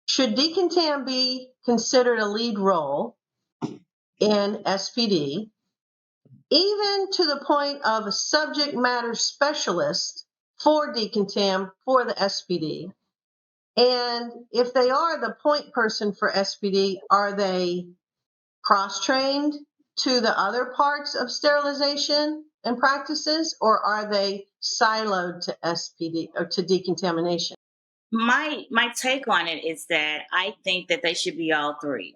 should decontam be considered a lead role in SPD, even to the point of a subject matter specialist for decontam for the SPD? And if they are the point person for SPD, are they cross-trained to the other parts of sterilization and practices, or are they siloed to SPD or to decontamination? My take on it is that I think that they should be all three.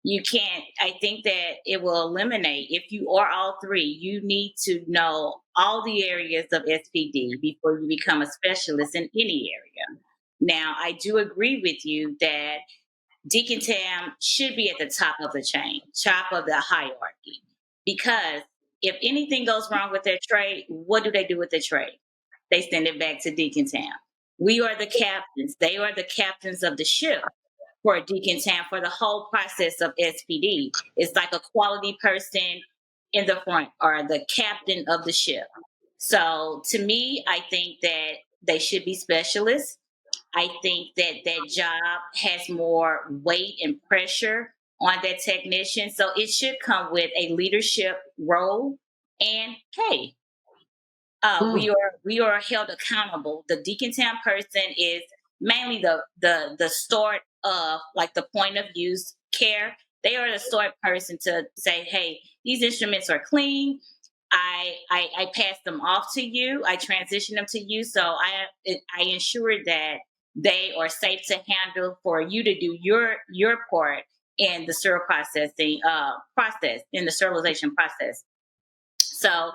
You can't, I think that it will eliminate, if you are all three, you need to know all the areas of SPD before you become a specialist in any area. Now, I do agree with you that decontam should be at the top of the chain, top of the hierarchy, because if anything goes wrong with their tray, what do they do with the tray? They send it back to decontam. We are the captains. They are the captains of the ship for decontam for the whole process of SPD. It's like a quality person in the front or the captain of the ship. So to me, I think that they should be specialists. I think that that job has more weight and pressure on that technician. So it should come with a leadership role and pay. Mm. We are held accountable. The decontam person is mainly the start of like the point of use care. They are the start person to say, hey, these instruments are clean. I pass them off to you. I transition them to you. So I ensure that they are safe to handle for you to do your part in the sterile processing process, in the sterilization process. So,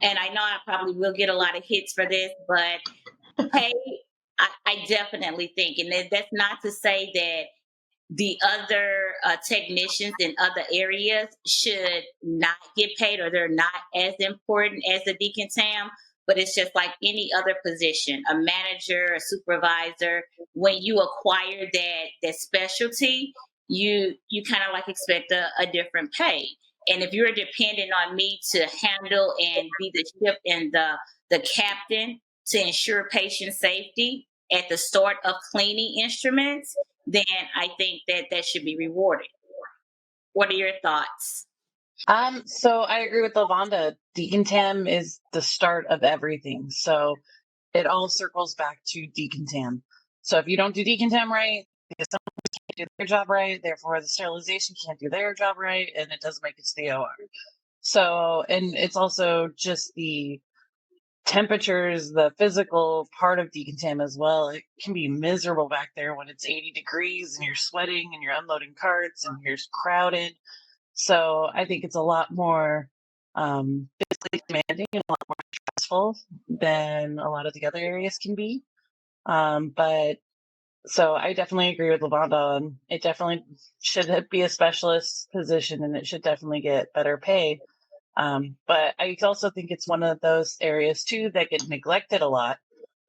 and I know I probably will get a lot of hits for this, but pay, I definitely think, and that's not to say that the other technicians in other areas should not get paid or they're not as important as the decontam, but it's just like any other position, a manager, a supervisor. When you acquire that specialty, you kind of like expect a different pay. And if you're dependent on me to handle and be the ship and the captain to ensure patient safety at the start of cleaning instruments, then I think that that should be rewarded. What are your thoughts? So I agree with Lavonda. Decontam is the start of everything. So it all circles back to decontam. So if you don't do decontam right, because someone can't do their job right, therefore the sterilization can't do their job right, and it doesn't make it to the OR. So, and it's also just the temperatures, the physical part of decontam as well. It can be miserable back there when it's 80 degrees and you're sweating and you're unloading carts and you're crowded. So I think it's a lot more physically demanding and a lot more stressful than a lot of the other areas can be. But so I definitely agree with Lavonda on it. Definitely should be a specialist position and it should definitely get better pay. But I also think it's one of those areas too that get neglected a lot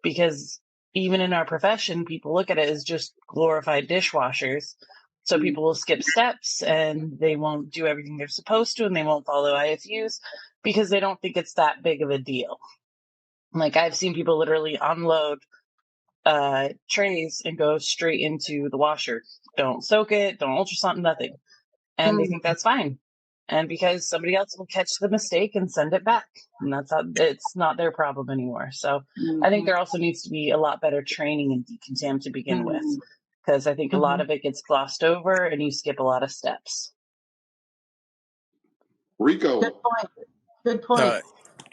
because even in our profession, people look at it as just glorified dishwashers. So people will skip steps and they won't do everything they're supposed to and they won't follow IFUs because they don't think it's that big of a deal. Like I've seen people literally unload trays and go straight into the washer. Don't soak it, don't ultrasonic, nothing. And they think that's fine. And because somebody else will catch the mistake and send it back. And that's how it's not their problem anymore. So I think there also needs to be a lot better training in decontam to begin with. Because I think a lot of it gets glossed over and you skip a lot of steps. Rico. Good point. Good point.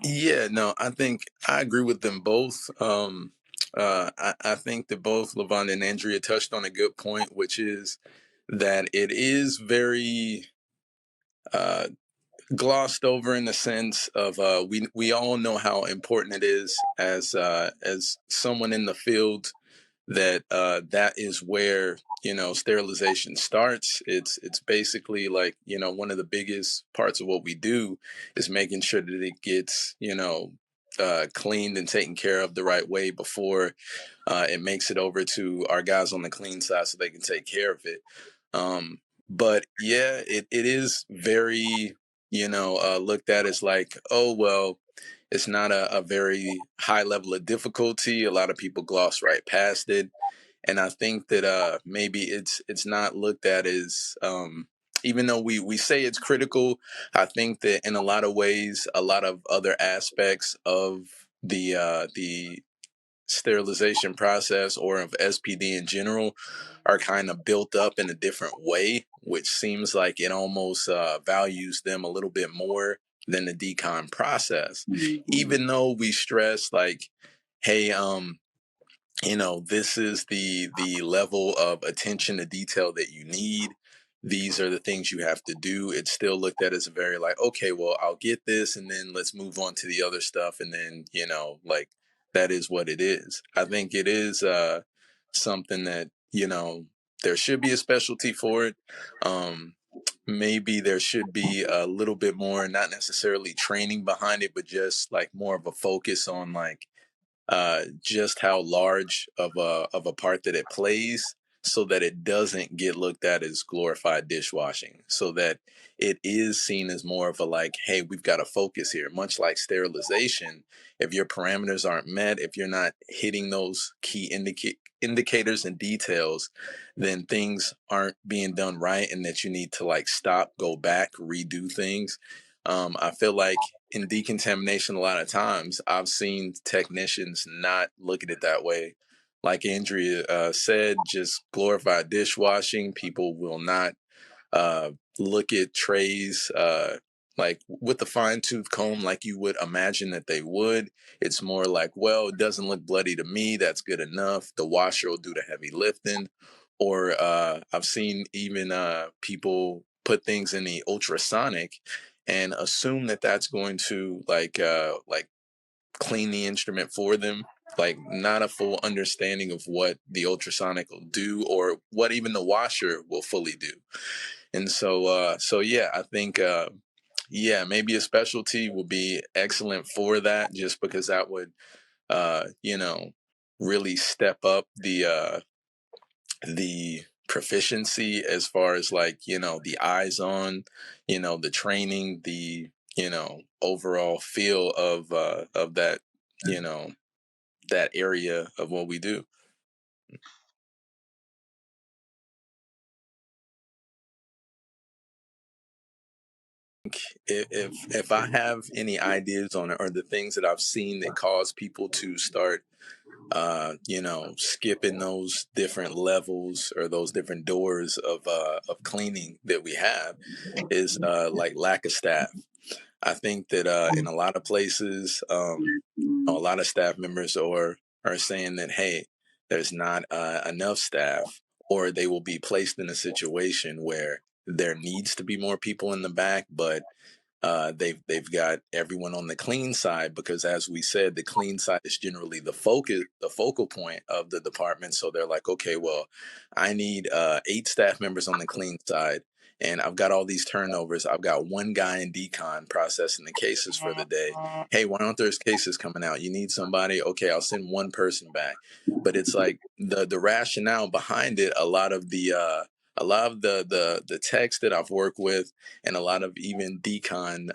Yeah, no, I think I agree with them both. I think that both Lavonda and Andrea touched on a good point, which is that it is very glossed over in the sense of we all know how important it is as someone in the field that that is where sterilization starts. It's basically like one of the biggest parts of what we do is making sure that it gets cleaned and taken care of the right way before it makes it over to our guys on the clean side so they can take care of it. But yeah, it is very looked at as like, oh well, it's not a very high level of difficulty. A lot of people gloss right past it. And I think that maybe it's not looked at as even though we say it's critical, I think that in a lot of ways, a lot of other aspects of the sterilization process or of SPD in general are kind of built up in a different way, which seems like it almost values them a little bit more than the decon process. Even though we stress like, hey, this is the level of attention to detail that you need. These are the things you have to do. It's still looked at as a very like, okay, well, I'll get this and then let's move on to the other stuff. And then, like that is what it is. I think it is something that, there should be a specialty for it. Um, Maybe there should be a little bit more, not necessarily training behind it, but just like more of a focus on like just how large of a part that it plays, so that it doesn't get looked at as glorified dishwashing, so that it is seen as more of a like, hey, we've got to focus here. Much like sterilization, if your parameters aren't met, if you're not hitting those key indicators and details, then things aren't being done right, and that you need to like stop, go back, redo things. I feel like in decontamination, a lot of times I've seen technicians not look at it that way. Like Andrea said, just glorified dishwashing. People will not uh, look at trays like with a fine tooth comb like you would imagine that they would. It's more like, well, it doesn't look bloody to me. That's good enough. The washer will do the heavy lifting. Or I've seen even people put things in the ultrasonic and assume that that's going to like clean the instrument for them, like not a full understanding of what the ultrasonic will do or what even the washer will fully do. And so yeah, I think yeah, maybe a specialty will be excellent for that, just because that would you know really step up the proficiency as far as like, the eyes on, the training, the, overall feel of that, you know, that area of what we do. If I have any ideas on it, or the things that I've seen that cause people to start skipping those different levels or those different doors of cleaning that we have, is like lack of staff. I think that in a lot of places, a lot of staff members are saying that, hey, there's not enough staff, or they will be placed in a situation where there needs to be more people in the back, but they've got everyone on the clean side, because as we said, the clean side is generally the focal point of the department. So they're like, okay, well, I need 8 staff members on the clean side, and I've got all these turnovers. I've got one guy in decon processing the cases for the day. Hey, why aren't there's cases coming out? You need somebody? Okay, I'll send one person back. But it's like the rationale behind it. A lot of the techs that I've worked with, and a lot of even decon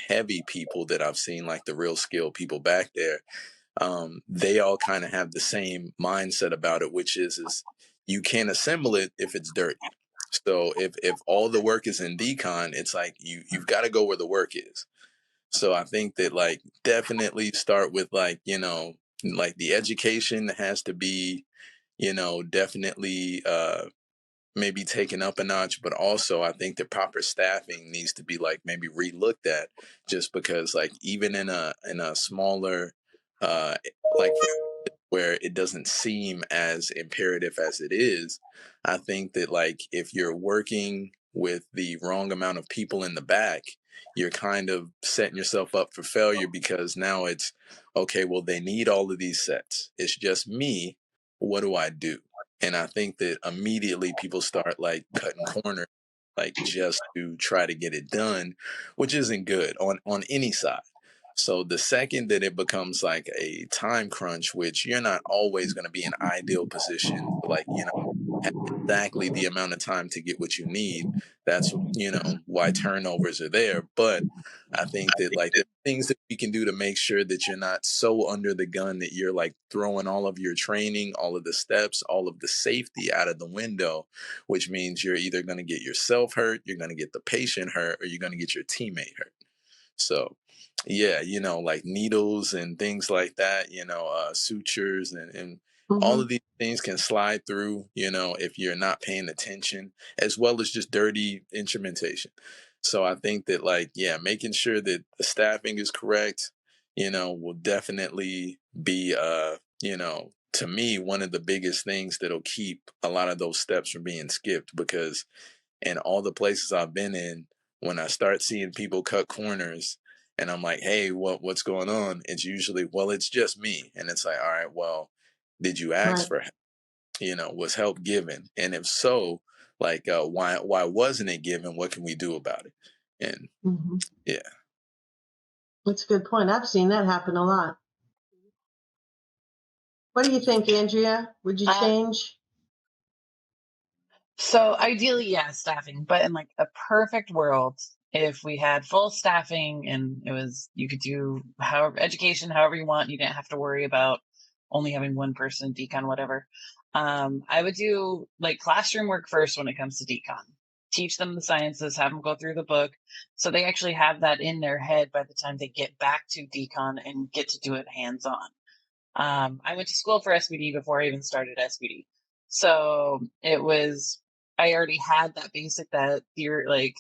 heavy people that I've seen, like the real skilled people back there, they all kind of have the same mindset about it, which is you can't assemble it if it's dirty. So if all the work is in decon, it's like you've got to go where the work is. So I think that like definitely start with like, like the education has to be, definitely maybe taken up a notch, but also I think the proper staffing needs to be like maybe relooked at, just because like even in a smaller like where it doesn't seem as imperative as it is, I think that like if you're working with the wrong amount of people in the back, you're kind of setting yourself up for failure, because now it's okay, well, they need all of these sets. It's just me. What do I do? And I think that immediately people start like cutting corners, like just to try to get it done, which isn't good on any side. So the second that it becomes like a time crunch, which you're not always going to be in ideal position to, like, have exactly the amount of time to get what you need. That's, why turnovers are there. But I think that, like, the things that we can do to make sure that you're not so under the gun that you're like throwing all of your training, all of the steps, all of the safety out of the window, which means you're either going to get yourself hurt, you're going to get the patient hurt, or you're going to get your teammate hurt. So, yeah, like needles and things like that, sutures and all Hmm. of these things can slide through, if you're not paying attention, as well as just dirty instrumentation. So I think that, like, yeah, making sure that the staffing is correct, will definitely be, to me, one of the biggest things that'll keep a lot of those steps from being skipped. Because in all the places I've been in, when I start seeing people cut corners and I'm like, hey, what's going on? It's usually, well, it's just me. And it's like, all right, well, did you ask Right. for help? Was help given? And if so, like, why wasn't it given? What can we do about it? And Hmm. yeah. That's a good point. I've seen that happen a lot. What do you think, Andrea? Would you Uh, change? So ideally, yeah, staffing, but in like a perfect world, if we had full staffing and you could do however education, however you want, you didn't have to worry about only having one person, decon, whatever. I would do like classroom work first when it comes to decon. Teach them the sciences, have them go through the book, so they actually have that in their head by the time they get back to decon and get to do it hands on. I went to school for SBD before I even started SBD. So I already had that basic, that theory, like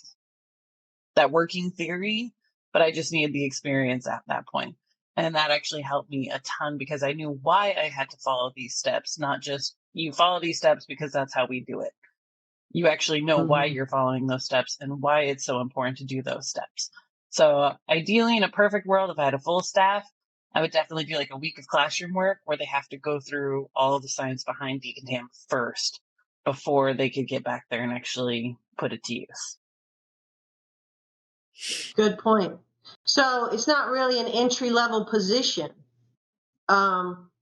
that working theory, but I just needed the experience at that point. And that actually helped me a ton because I knew why I had to follow these steps, not just you follow these steps because that's how we do it. You actually know why Hmm. you're following those steps and why it's so important to do those steps. So ideally, in a perfect world, if I had a full staff, I would definitely do like a week of classroom work where they have to go through all of the science behind decontam first before they could get back there and actually put it to use. Good point. So it's not really an entry level position.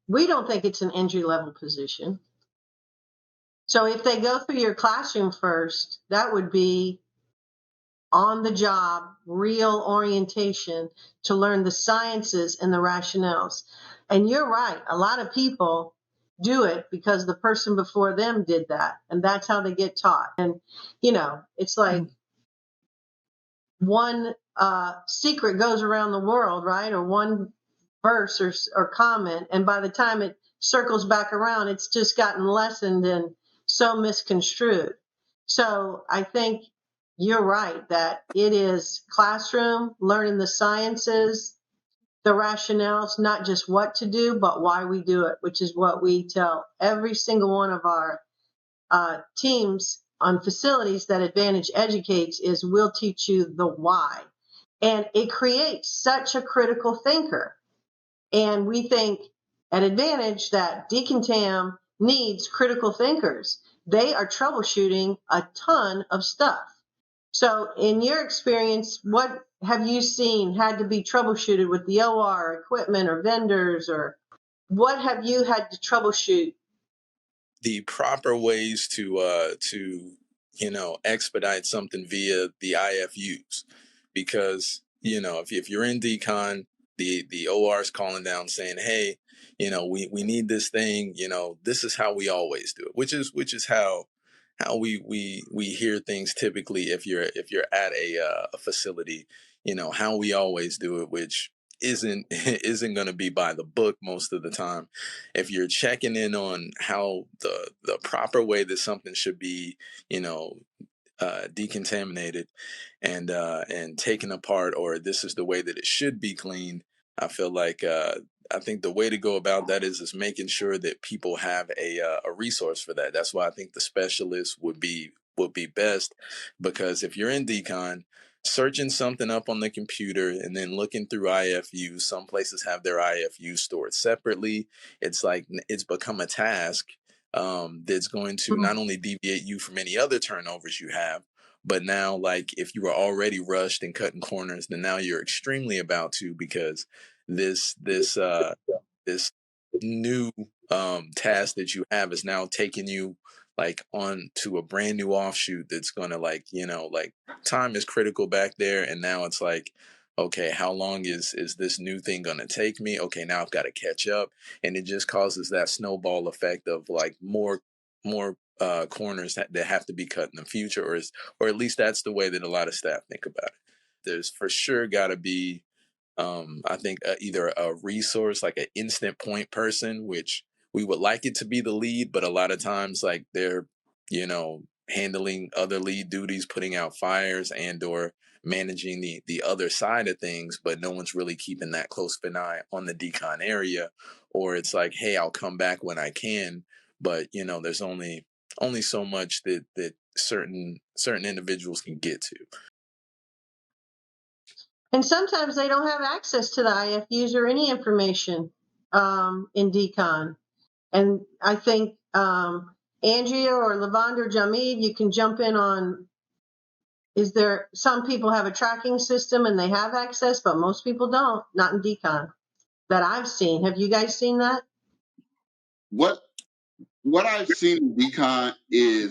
We don't think it's an entry level position. So if they go through your classroom first, that would be on the job, real orientation to learn the sciences and the rationales. And you're right, a lot of people do it because the person before them did that, and that's how they get taught. And, it's like one secret goes around the world, right? Or one verse or comment, and by the time it circles back around, it's just gotten lessened and so misconstrued. So I think you're right that it is classroom, learning the sciences, the rationales, not just what to do, but why we do it, which is what we tell every single one of our teams on facilities that Advantage educates is we'll teach you the why. And it creates such a critical thinker. And we think at Advantage that Decontam needs critical thinkers. They are troubleshooting a ton of stuff. So, in your experience, what have you seen had to be troubleshooted with the OR equipment or vendors, or what have you had to troubleshoot? The proper ways to expedite something via the IFUs, because if you're in decon, the OR is calling down saying, hey, we need this thing, this is how we always do it, which is how we hear things typically. If you're at a facility, how we always do it, which isn't isn't going to be by the book most of the time. If you're checking in on how the proper way that something should be, you know decontaminated and taken apart, or this is the way that it should be cleaned, I feel like I think the way to go about that is making sure that people have a resource for that. That's why I think the specialist would be best, because if you're in decon, searching something up on the computer and then looking through IFU, some places have their IFU stored separately. It's like it's become a task that's going to not only deviate you from any other turnovers you have, But now, like, if you were already rushed and cutting corners, then now you're extremely about to, because this new task that you have is now taking you like on to a brand new offshoot that's gonna, like, like, time is critical back there, and now it's like, okay, how long is this new thing gonna take me? Okay, now I've got to catch up, and it just causes that snowball effect of like more corners that have to be cut in the future, or at least that's the way that a lot of staff think about it. There's for sure got to be, I think, either a resource, like an instant point person, which we would like it to be the lead, but a lot of times, like, they're, handling other lead duties, putting out fires, and or managing the other side of things, but no one's really keeping that close of an eye on the decon area. Or it's like, hey, I'll come back when I can, but there's only so much that certain individuals can get to. And sometimes they don't have access to the IFUs or any information in decon. And I think Andrea or Lavonda or Jamid, you can jump in on, is there, some people have a tracking system and they have access, but most people don't, not in decon that I've seen. Have you guys seen that? What I've seen in decon is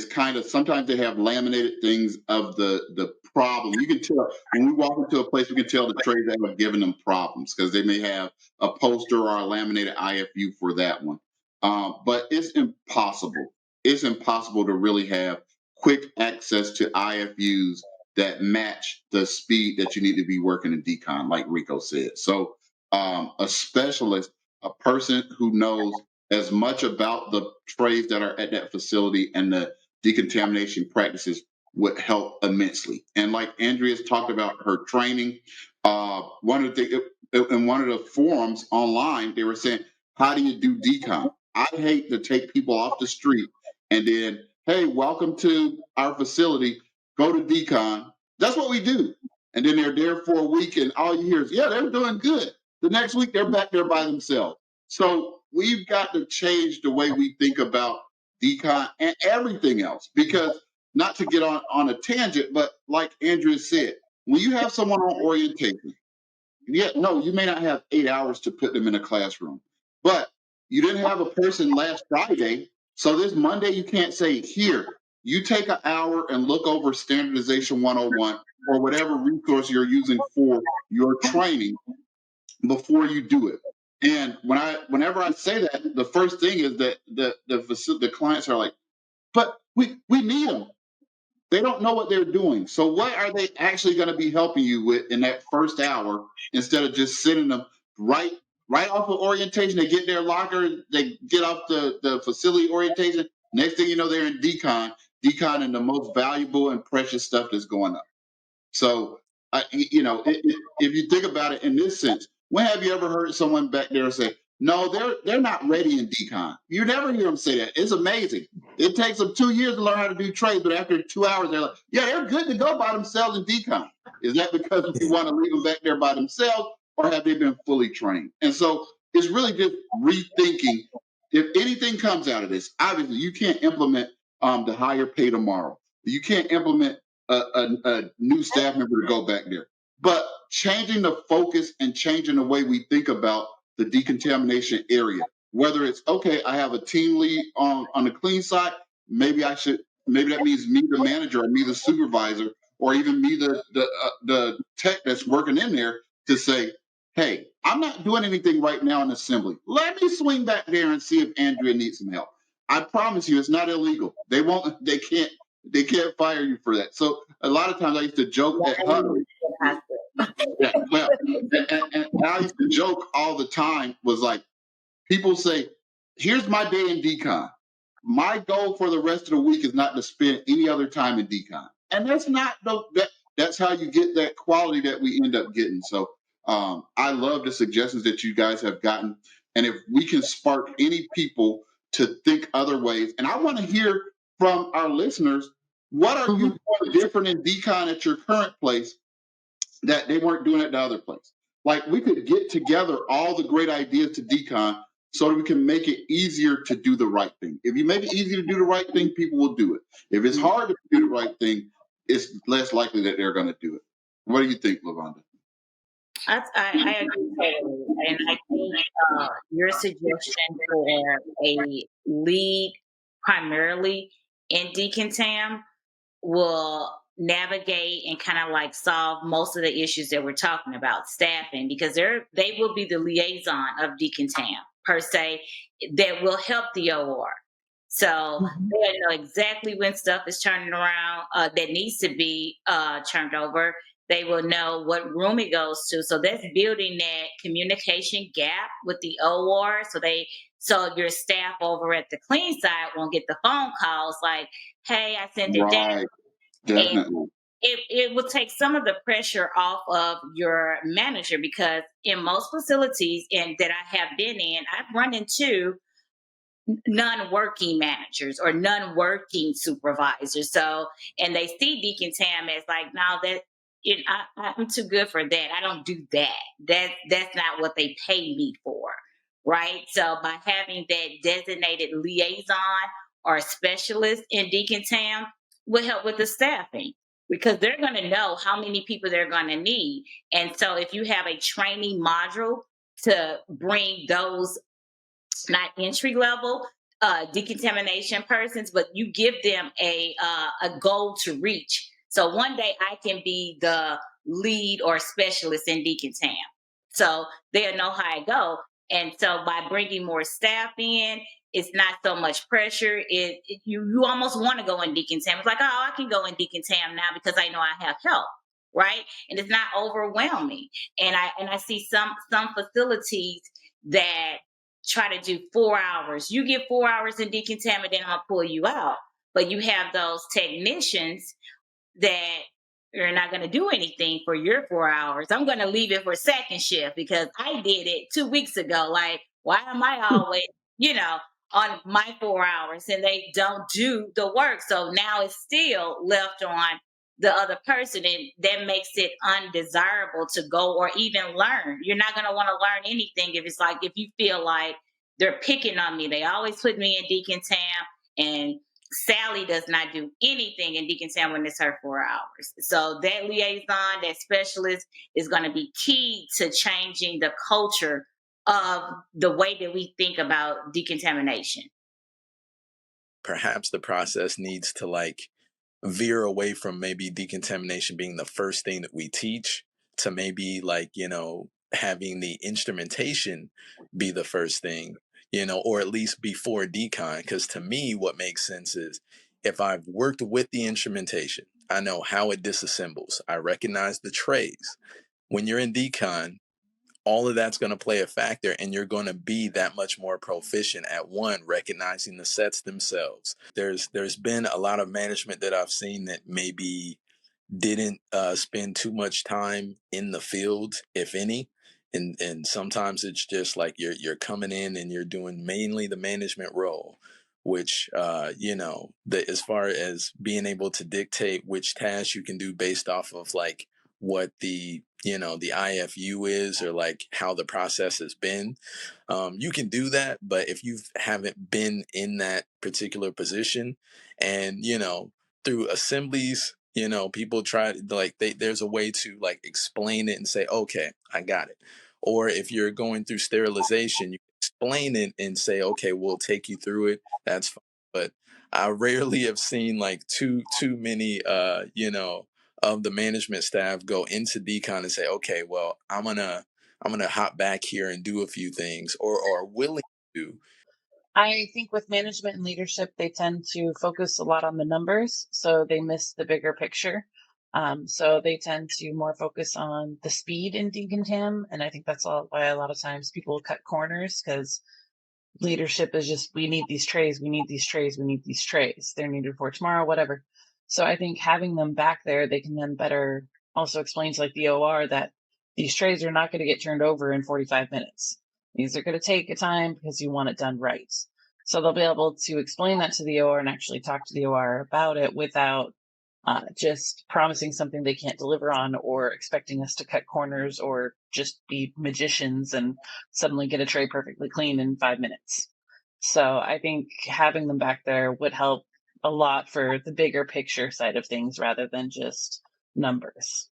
kind of, sometimes they have laminated things of the problem. You can tell when we walk into a place, we can tell the trades that have given them problems, because they may have a poster or a laminated IFU for that one. But it's impossible. It's impossible to really have quick access to IFUs that match the speed that you need to be working in decon, like Rico said. So a specialist, a person who knows as much about the trades that are at that facility and the decontamination practices would help immensely. And like Andrea's talked about her training, one of the in one of the forums online, they were saying, how do you do decon? I hate to take people off the street and then, hey, welcome to our facility, go to decon. That's what we do. And then they're there for a week, and all you hear is, yeah, they're doing good. The next week, they're back there by themselves. So we've got to change the way we think about decon and everything else, because, not to get on a tangent, but like Andrea said, when you have someone on orientation, you may not have 8 hours to put them in a classroom, but you didn't have a person last Friday. So this Monday, you can't say, here, you take an hour and look over Standardization 101 or whatever resource you're using for your training before you do it. And whenever I say that, the first thing is that the clients are like, but we need them. They don't know what they're doing. So what are they actually going to be helping you with in that first hour, instead of just sending them right off of orientation? They get their locker, they get off the facility orientation. Next thing you know, they're in decon and the most valuable and precious stuff that's going up. So, if you think about it in this sense, when have you ever heard someone back there say, no, they're not ready in decon? You never hear them say that. It's amazing. It takes them 2 years to learn how to do trades, but after 2 hours, they're like, yeah, they're good to go by themselves in decon. Is that because we want to leave them back there by themselves, or have they been fully trained? And so it's really just rethinking. If anything comes out of this, obviously you can't implement the higher pay tomorrow. You can't implement a new staff member to go back there. But changing the focus and changing the way we think about the decontamination area, whether it's, okay, I have a team lead on the clean side, maybe that means me, the manager, or me, the supervisor, or even me, the tech that's working in there, to say, hey, I'm not doing anything right now in assembly. Let me swing back there and see if Andrea needs some help. I promise you, it's not illegal. They can't fire you for that. So a lot of times I used to joke at Huddle. Yeah, well, and I used to joke all the time, was like, people say, here's my day in decon. My goal for the rest of the week is not to spend any other time in decon. And that's how you get that quality that we end up getting. So I love the suggestions that you guys have gotten. And if we can spark any people to think other ways, and I want to hear from our listeners, what are you doing different in decon at your current place that they weren't doing at the other place? Like, we could get together all the great ideas to decon, so that we can make it easier to do the right thing. If you make it easy to do the right thing, people will do it. If it's hard to do the right thing, it's less likely that they're going to do it. What do you think, LaVonda? I agree totally, and I think your suggestion for a lead primarily in decontam will navigate and kind of like solve most of the issues that we're talking about staffing, because they will be the liaison of decontam per se that will help the OR. So they know exactly when stuff is turning around that needs to be turned over. They will know what room it goes to. So that's building that communication gap with the OR. So your staff over at the clean side won't get the phone calls like, "Hey, I sent it down." Right, And definitely. it will take some of the pressure off of your manager, because in most facilities and that I have been in, I've run into non-working managers or non-working supervisors. So, and they see decontam as like, no, that I'm too good for that. I don't do that. That's not what they pay me for, right? So, by having that designated liaison or specialist in decontam will help with the staffing, because they're going to know how many people they're going to need. And so, if you have a training module to bring those not entry level decontamination persons, but you give them a goal to reach. So one day I can be the lead or specialist in decontam. So they'll know how I go. And so by bringing more staff in, it's not so much pressure. You almost want to go in decontam. It's like, oh, I can go in decontam now because I know I have help, right? And it's not overwhelming. And I see some facilities that try to do 4 hours. You get 4 hours in decontam, and then I'll pull you out. But you have those technicians that you're not going to do anything for your 4 hours. I'm going to leave it for second shift because I did it 2 weeks ago. Like, why am I always, on my 4 hours and they don't do the work? So now it's still left on the other person, and that makes it undesirable to go or even learn. You're not going to want to learn anything if you feel like they're picking on me. They always put me in decontam, and Sally does not do anything in decontam when it's her 4 hours. So that liaison, that specialist, is going to be key to changing the culture of the way that we think about decontamination. Perhaps the process needs to like veer away from maybe decontamination being the first thing that we teach to maybe like, having the instrumentation be the first thing, or at least before decon. Because to me, what makes sense is if I've worked with the instrumentation, I know how it disassembles, I recognize the trays. When you're in decon, all of that's going to play a factor, and you're going to be that much more proficient at recognizing the sets themselves. There's been a lot of management that I've seen that maybe didn't spend too much time in the field, if any. And sometimes it's just like you're coming in and you're doing mainly the management role, which as far as being able to dictate which tasks you can do based off of like what the the IFU is, or like how the process has been, you can do that. But if you haven't been in that particular position, and through assemblies, people try to like there's a way to like explain it and say, okay, I got it. Or if you're going through sterilization, you explain it and say, okay, we'll take you through it. That's fine. But I rarely have seen like too many of the management staff go into decon and say, okay, well, I'm gonna hop back here and do a few things, or willing to. I think with management and leadership, they tend to focus a lot on the numbers, so they miss the bigger picture. So they tend to more focus on the speed in decontam, and I think that's why a lot of times people cut corners, because leadership is just, we need these trays, we need these trays, we need these trays. They're needed for tomorrow, whatever. So I think having them back there, they can then better also explain to like the OR that these trays are not going to get turned over in 45 minutes. These are going to take a time because you want it done right. So they'll be able to explain that to the OR and actually talk to the OR about it without just promising something they can't deliver on, or expecting us to cut corners or just be magicians and suddenly get a tray perfectly clean in 5 minutes. So I think having them back there would help a lot for the bigger picture side of things rather than just numbers.